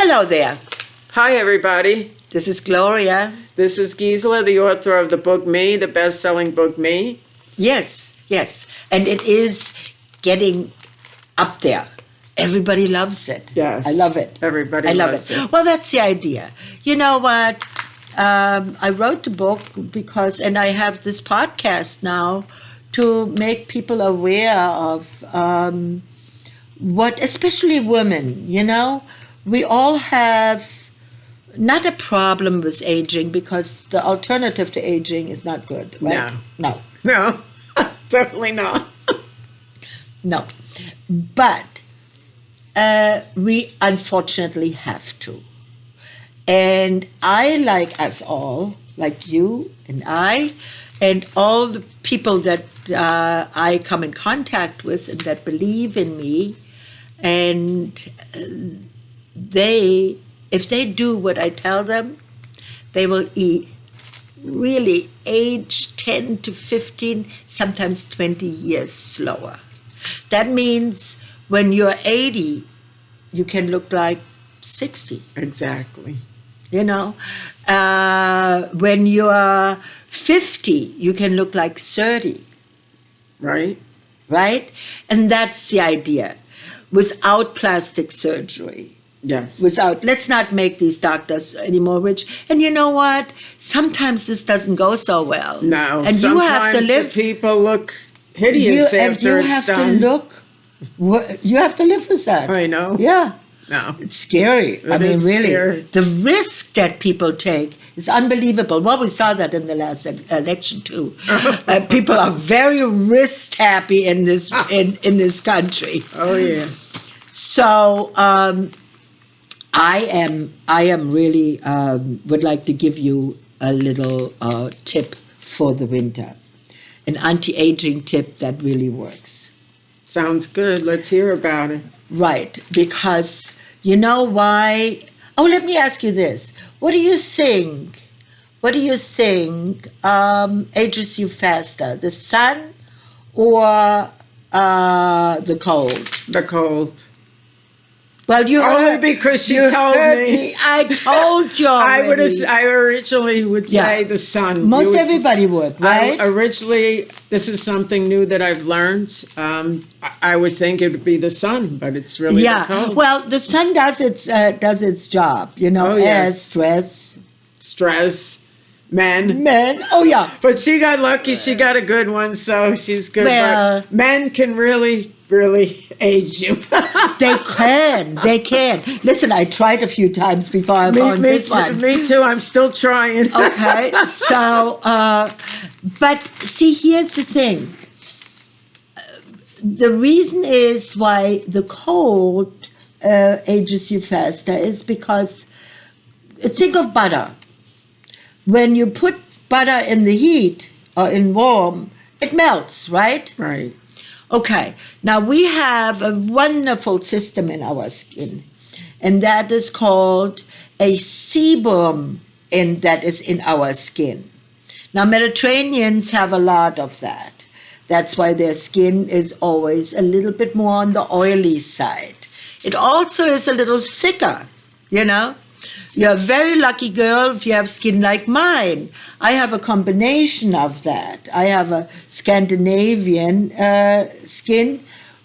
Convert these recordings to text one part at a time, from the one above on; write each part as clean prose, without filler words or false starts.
Hello there. Hi, everybody. This is Gloria. This is Gisela, the author of the book Me, the best-selling book Me. Yes. And it is getting up there. Everybody loves it. Yes. I love it. Everybody loves it. Well, that's the idea. You know what? I wrote the book because, and I have this podcast now to make people aware of what, especially women, we all have not a problem with aging because the alternative to aging is not good, right? No, definitely not. No. But we unfortunately have to. And I, like us all, like you and I, and all the people that I come in contact with and that believe in me, and if they do what I tell them, they will really age 10 to 15, sometimes 20 years slower. That means when you're 80, you can look like 60. Exactly. When you're 50, you can look like 30. Right? And that's the idea. Without plastic surgery. Yes. Let's not make these doctors any more rich. And you know what? Sometimes this doesn't go so well. No. And you have to live. The people look hideous after it's done. You have to live with that. I know. Yeah. No. It's scary. Really. Scary. The risk that people take is unbelievable. Well, we saw that in the last election too. People are very risk happy in this this country. Oh yeah. So I am really would like to give you a little tip for the winter, an anti-aging tip that really works. Sounds good. Let's hear about it. Right, because you know why? Oh, let me ask you this. What do you think ages you faster, the sun or the cold? The cold. Well, because she told me. I told you already. I originally would say the sun. Most everybody would, right? Originally, this is something new that I've learned. I would think it would be the sun, but it's really the cold. Well, the sun does its job, as stress. Men. Oh, yeah. But she got lucky. She got a good one, so she's good. Well, but men can really age you. They can. Listen, I tried a few times before I found this one. Me too. I'm still trying. Okay. So, but see, here's the thing. The reason is why the cold ages you faster is because, think of butter. When you put butter in the heat or in warm, it melts, right? Right. Okay. Now we have a wonderful system in our skin, and that is called a sebum, that is in our skin. Now Mediterraneans have a lot of that. That's why their skin is always a little bit more on the oily side. It also is a little thicker, You're a very lucky girl if you have skin like mine. I have a combination of that. I have a Scandinavian skin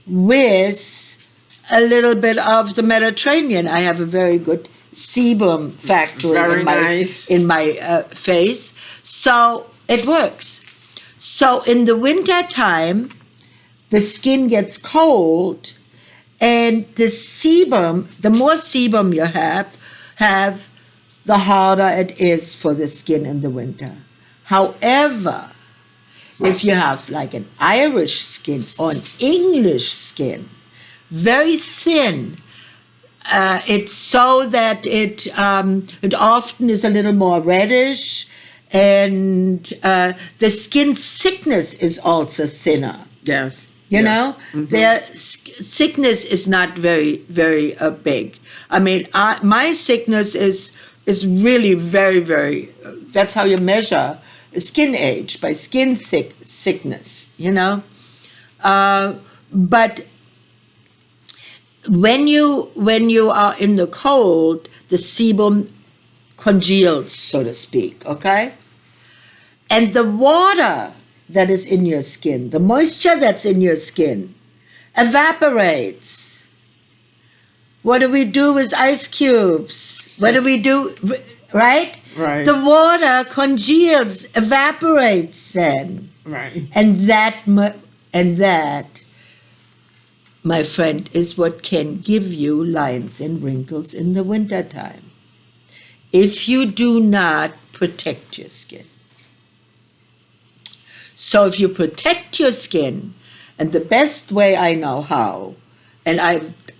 with a little bit of the Mediterranean. I have a very good sebum factory in my face. So it works. So in the winter time, the skin gets cold, and the sebum, the more sebum you have, the harder it is for the skin in the winter. However, if you have like an Irish skin or an English skin, very thin, it's so that it often is a little more reddish, and the skin thickness is also thinner. Yes. Their thickness is not very, very big. I mean, my thickness is really very, very. That's how you measure skin age, by skin thickness. But when you are in the cold, the sebum congeals, so to speak, okay? And the water that is in your skin, the moisture that's in your skin, evaporates. What do we do with ice cubes? What do we do, right? Right. The water congeals, evaporates then. Right. And that, my friend, is what can give you lines and wrinkles in the wintertime. If you do not protect your skin. So if you protect your skin, and the best way I know how, and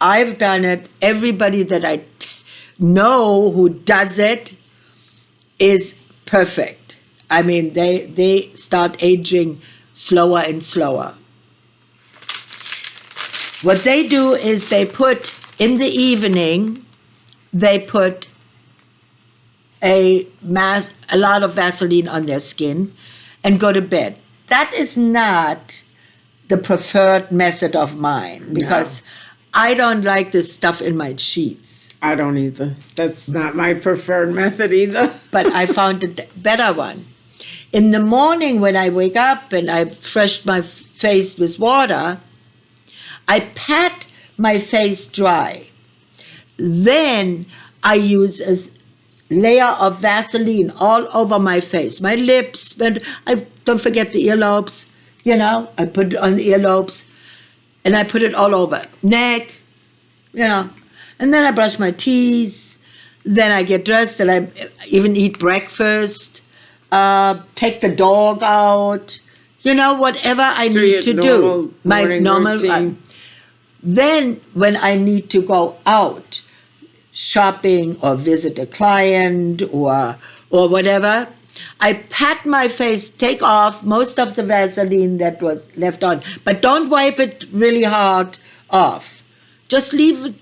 I've done it, everybody that I know who does it is perfect. I mean, they start aging slower and slower. What they do is they put, in the evening, they put a lot of Vaseline on their skin and go to bed. That is not the preferred method of mine, because I don't like this stuff in my sheets. I don't either. That's not my preferred method either. But I found a better one. In the morning when I wake up and I fresh my face with water, I pat my face dry. Then I use a layer of Vaseline all over my face, my lips, but I don't forget the earlobes, I put it on the earlobes, and I put it all over, neck, and then I brush my teeth, then I get dressed, and I even eat breakfast, take the dog out, whatever I need to do. My normal routine. Then when I need to go out, shopping or visit a client or whatever, I pat my face, take off most of the Vaseline that was left on, but don't wipe it really hard off. Just leave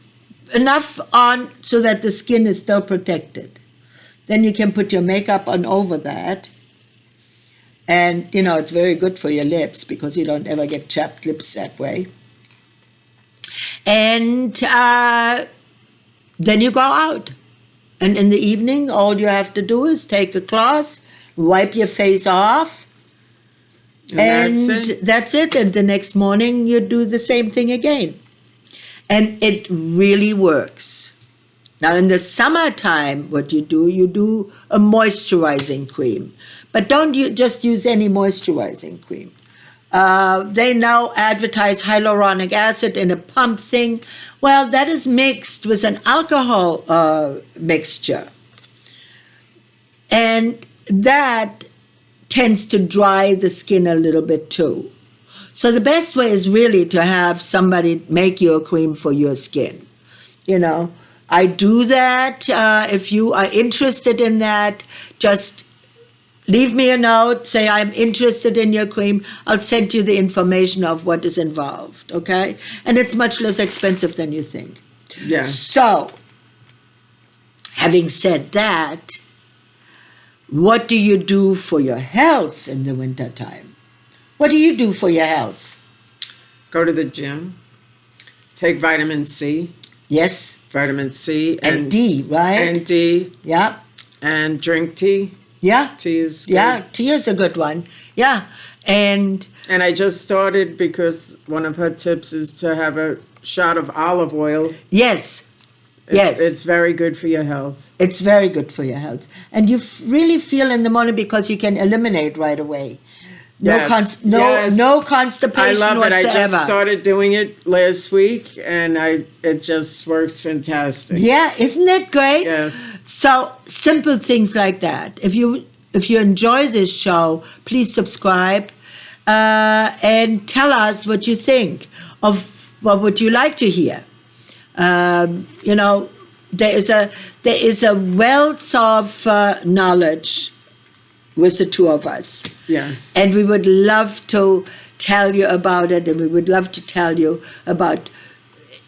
enough on so that the skin is still protected. Then you can put your makeup on over that. And, it's very good for your lips because you don't ever get chapped lips that way. And then you go out. And in the evening, all you have to do is take a cloth, wipe your face off, and that's it. And the next morning, you do the same thing again. And it really works. Now, in the summertime, what you do a moisturizing cream. But don't just use any moisturizing cream. They now advertise hyaluronic acid in a pump thing. Well, that is mixed with an alcohol mixture. And that tends to dry the skin a little bit too. So the best way is really to have somebody make you a cream for your skin. I do that. If you are interested in that, just leave me a note, say I'm interested in your cream. I'll send you the information of what is involved, okay? And it's much less expensive than you think. Yeah. So, having said that, what do you do for your health in the wintertime? What do you do for your health? Go to the gym. Take vitamin C. Yes. Vitamin C. And D, right? And D. Yeah. And drink tea. Yeah. Tea is good. Yeah, tea is a good one. Yeah. And I just started because one of her tips is to have a shot of olive oil. Yes. It's very good for your health. It's very good for your health. And you really feel in the morning because you can eliminate right away. No, no constipation I love it. whatsoever. I just started doing it last week, and it just works fantastic. Yeah, isn't it great? Yes. So simple things like that. If you enjoy this show, please subscribe and tell us what you think of what would you like to hear. There is a wealth of knowledge with the two of us. Yes. And we would love to tell you about it, and we would love to tell you about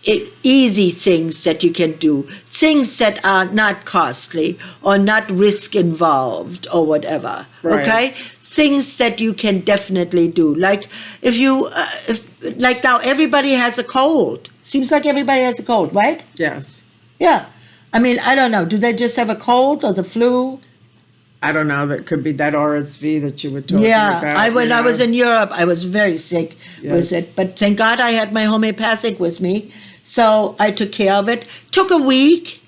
easy things that you can do, things that are not costly or not risk involved or whatever, right. Okay? things that you can definitely do. Like like now everybody has a cold. Seems like everybody has a cold, right? Yes. Yeah. I mean, I don't know. Do they just have a cold or the flu? I don't know. That could be that RSV that you were talking Yeah. about. When I was in Europe, I was very sick with Yes. it. But thank God I had my homeopathic with me. So I took care of it. Took a week.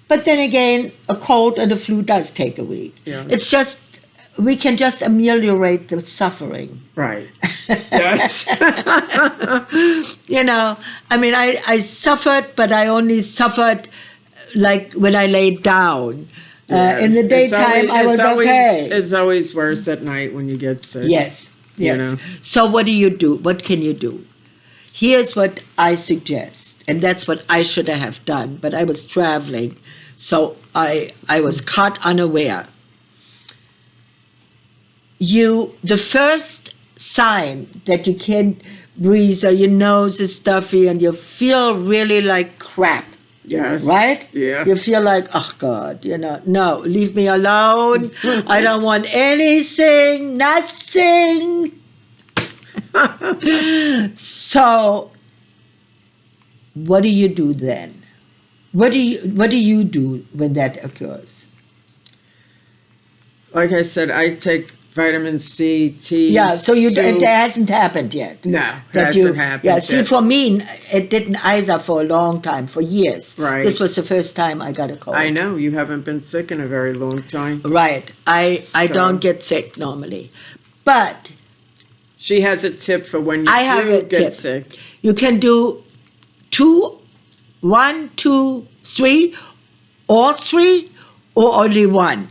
But then again, a cold and a flu does take a week. Yes. It's just, we can just ameliorate the suffering. Right. Yes. You know, I mean, I suffered, but I only suffered like when I laid down. Yeah. In the It's daytime, I was okay. It's always worse at night when you get sick. Yes, You yes. know. So what do you do? What can you do? Here's what I suggest, and that's what I should have done, but I was traveling, so I was caught unaware. The first sign that you can't breathe or your nose is stuffy and you feel really like crap, Yes. right? Yeah. You feel like, oh God, no, leave me alone. I don't want anything, nothing. So, what do you do then? What do you do when that occurs? Like I said, I take vitamin C, tea. Yeah, so it soup. hasn't happened yet. No, That hasn't happened. Yeah, see, yet. for me, it didn't either for a long time, for years. Right. This was the first time I got a cold. I know you haven't been sick in a very long time. Right. I So- don't get sick normally. But She has a tip for when you I have do a get tip. sick. you can do 1, 2, 3, all 3, or only 1.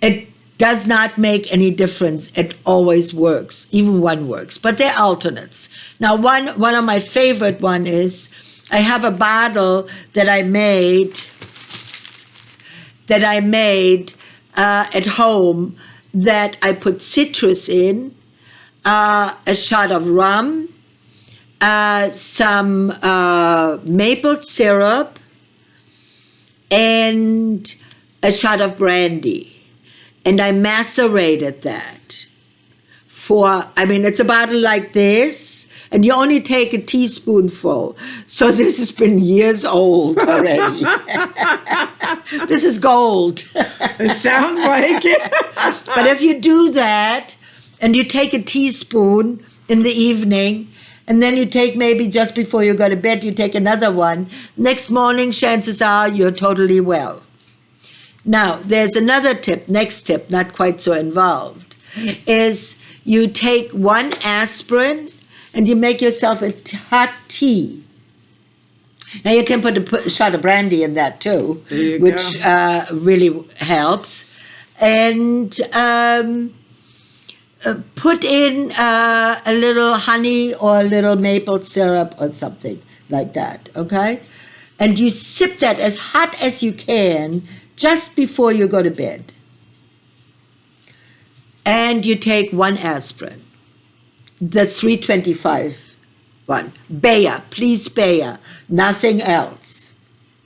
It does not make any difference. It always works. Even 1 works. But they're alternates. Now, one of my favorite one is I have a bottle that I made at home that I put citrus in, a shot of rum, some maple syrup, and a shot of brandy. And I macerated that it's a bottle like this, and you only take a teaspoonful. So this has been years old already. This is gold. It sounds like it. But if you do that, and you take a teaspoon in the evening, and then you take maybe just before you go to bed, you take another one, next morning, chances are you're totally well. Now, there's another tip, next tip, not quite so involved, is you take 1 aspirin and you make yourself a hot tea. Now, you can put a shot of brandy in that too, There you which really helps. And put in a little honey or a little maple syrup or something like that, okay? And you sip that as hot as you can just before you go to bed. And you take 1 aspirin. The 325 one. Bayer, please Bayer, nothing else,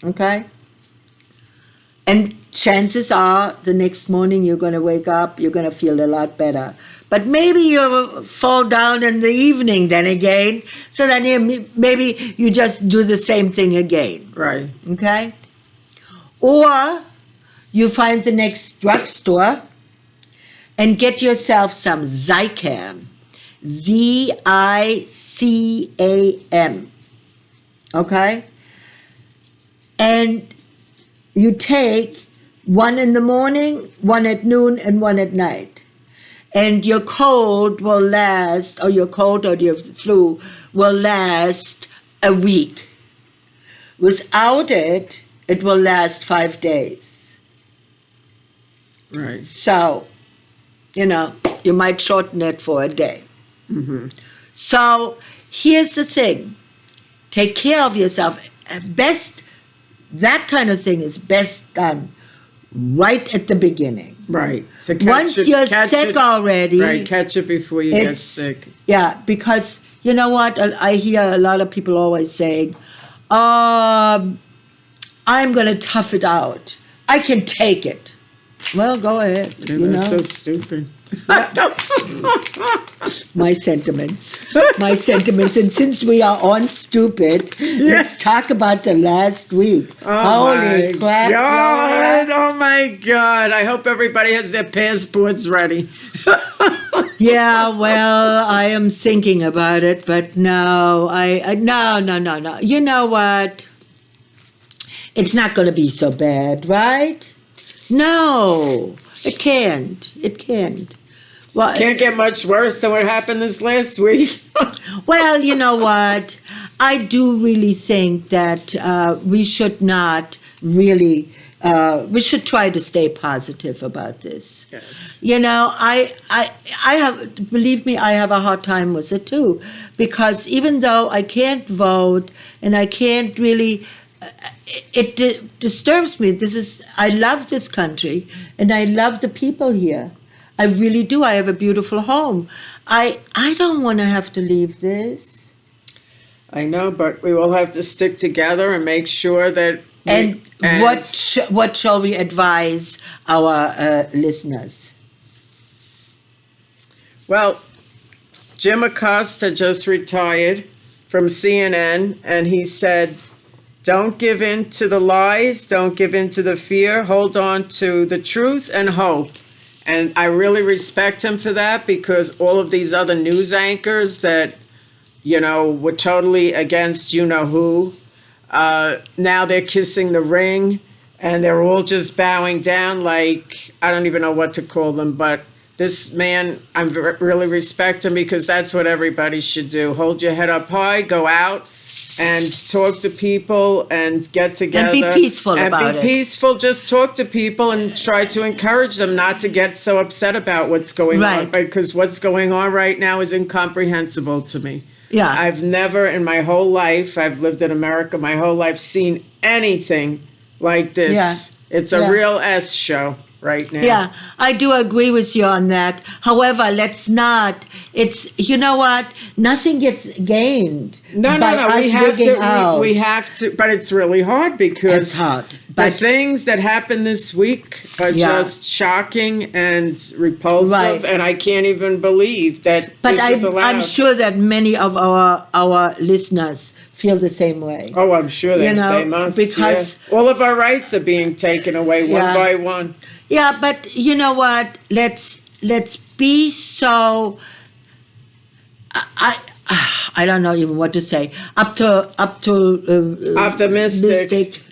okay? And chances are the next morning you're going to wake up, you're going to feel a lot better. But maybe you'll fall down in the evening then again, so then maybe you just do the same thing again, Right. okay? Or you find the next drugstore and get yourself some Zicam, Zicam, okay? And you take 1 in the morning, 1 at noon, and 1 at night. And your cold will last, or your cold or your flu will last a week. Without it, it will last 5 days. Right. So, you might shorten it for a day. Mm-hmm. So, here's the thing. Take care of yourself. That kind of thing is best done right at the beginning. Right. So Once you're sick already. Right, catch it before you get It's- sick. Yeah, because you know what? I hear a lot of people always saying, I'm going to tough it out. I can take it. Well, go ahead. Yeah, that's so stupid. My sentiments. My sentiments. And since we are on stupid, let's talk about the last week. Oh Holy my crap, God. Laura. Oh my God. I hope everybody has their passports ready. Yeah, well, I am thinking about it, but no, no. You know what? It's not going to be so bad, right? No, it can't. It can't. Well, Can't get much worse than what happened this last week. well, you know what? I do really think that we should not really. We should try to stay positive about this. Yes. You know, I have. Believe me, I have a hard time with it too, because even though I can't vote and I can't really, it disturbs me. I love this country and I love the people here. I really do. I have a beautiful home. I don't want to have to leave this. I know, but we will have to stick together and make sure that. And what shall we advise our listeners? Well, Jim Acosta just retired from CNN, and he said, "Don't give in to the lies. Don't give in to the fear. Hold on to the truth and hope." And I really respect him for that, because all of these other news anchors that, were totally against you-know-who, now they're kissing the ring, and they're all just bowing down like, I don't even know what to call them, but this man, I really respect him, because that's what everybody should do. Hold your head up high, go out and talk to people and get together. And be peaceful about it. And be peaceful, just talk to people and try to encourage them not to get so upset about what's going on, because what's going on right now is incomprehensible to me. Yeah. I've never in my whole life, I've lived in America my whole life, seen anything like this. Yeah. It's a real S show right now. Yeah, I do agree with you on that. However, let's not. You know what? Nothing gets gained. No. Us We have to, but it's really hard, because it's hard. The things that happened this week are just shocking and repulsive, and I can't even believe that this is allowed. I'm sure that many of our listeners feel the same way. Oh, I'm sure they must. Because all of our rights are being taken away one by one. Yeah, but you know what? Let's be so. I don't know even what to say. Up to optimistic.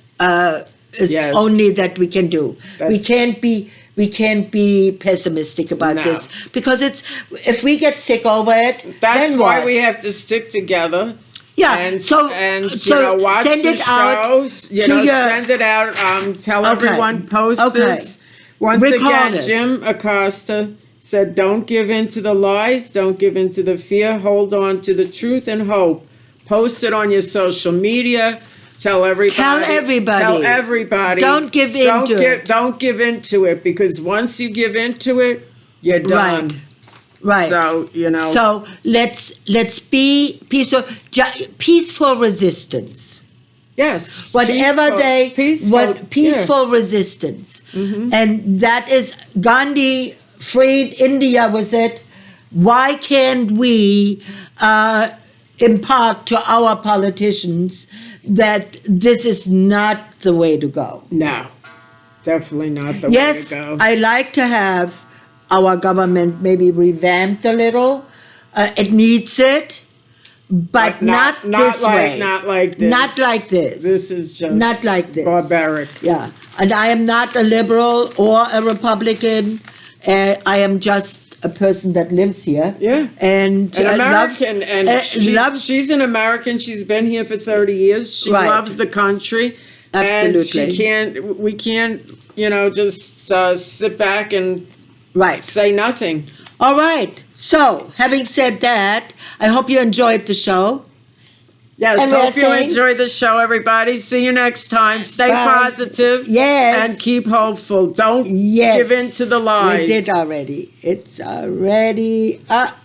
Is only that we can do. We can't be pessimistic about this, because if we get sick over it, that's then why what? we have to stick together. Yeah, and so watch send the it out. Send it out. Tell everyone, post this. Once again, Jim Acosta said, "Don't give in to the lies. Don't give in to the fear. Hold on to the truth and hope." Post it on your social media. Tell everybody. Don't give into it. Don't give into it, because once you give into it, you're done. Right. So, So let's be peaceful resistance. Yes. Whatever peaceful yeah. resistance. Mm-hmm. And that is Gandhi freed India with it. Why can't we impart to our politicians that this is not the way to go? No, definitely not the way to go. Yes, I like to have our government maybe revamped a little. It needs it, but not this way. Not like this. Not like this. This is just not like this. Barbaric. Yeah, and I am not a liberal or a Republican. I am just a person that lives here. Yeah. And an American. She's an American. She's been here for 30 years. She loves the country. Absolutely. And we can't, just sit back and say nothing. All right. So, having said that, I hope you enjoyed the show. Yes, hope you enjoyed the show, everybody. See you next time. Stay positive. Yes. And keep hopeful. Don't give in to the lies. We did already. It's already up.